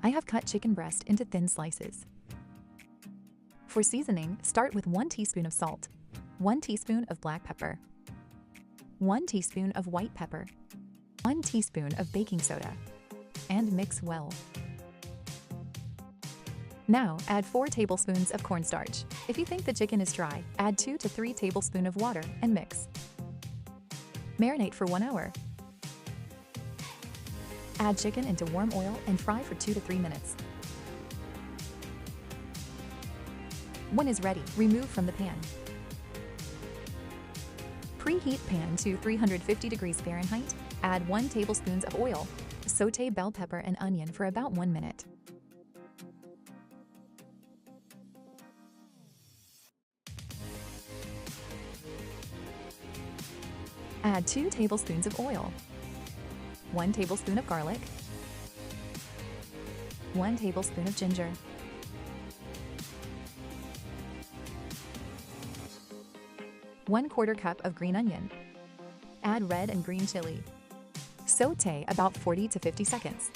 I have cut chicken breast into thin slices. For seasoning, start with 1 teaspoon of salt, 1 teaspoon of black pepper, 1 teaspoon of white pepper, 1 teaspoon of baking soda, and mix well. Now add 4 tablespoons of cornstarch. If you think the chicken is dry, add 2 to 3 tablespoons of water and mix. Marinate for 1 hour. Add chicken into warm oil and fry for 2 to 3 minutes. When is ready, remove from the pan. Preheat pan to 350 degrees Fahrenheit. Add 1 tablespoon of oil. Sauté bell pepper and onion for about 1 minute. Add 2 tablespoons of oil, 1 tablespoon of garlic, 1 tablespoon of ginger, 1/4 cup of green onion. Add red and green chili. Sauté about 40 to 50 seconds.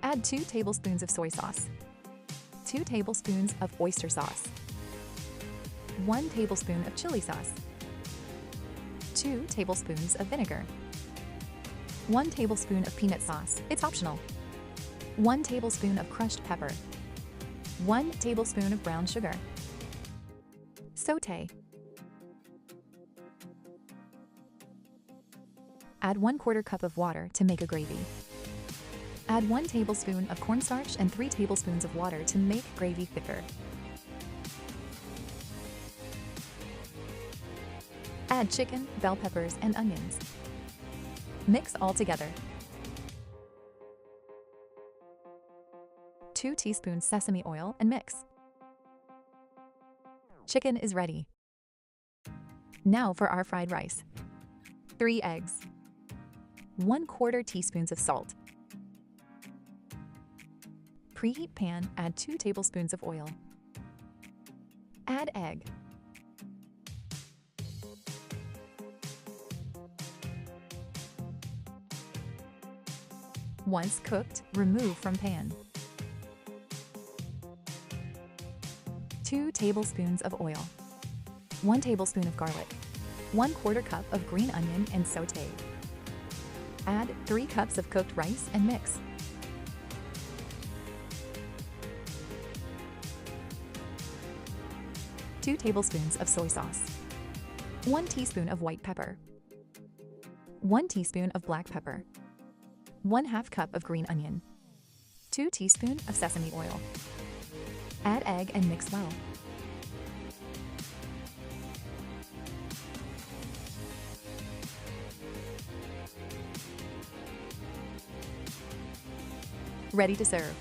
Add 2 tablespoons of soy sauce, 2 tablespoons of oyster sauce, 1 tablespoon of chili sauce, 2 tablespoons of vinegar, 1 tablespoon of peanut sauce, it's optional, 1 tablespoon of crushed pepper, 1 tablespoon of brown sugar. Sauté. Add 1/4 cup of water to make a gravy. Add 1 tablespoon of cornstarch and 3 tablespoons of water to make gravy thicker. Add chicken, bell peppers, and onions. Mix all together. 2 teaspoons sesame oil and mix. Chicken is ready. Now for our fried rice. 3 eggs. 1/4 teaspoons of salt. Preheat pan, add 2 tablespoons of oil. Add egg. Once cooked, remove from pan. 2 tablespoons of oil. 1 tablespoon of garlic. 1/4 cup of green onion and sauté. Add 3 cups of cooked rice and mix. Two tablespoons of soy sauce. 1 teaspoon of white pepper. 1 teaspoon of black pepper. 1/2 cup of green onion. 2 teaspoons of sesame oil. Add egg and mix well. Ready to serve.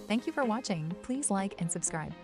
Thank you for watching. Please like and subscribe.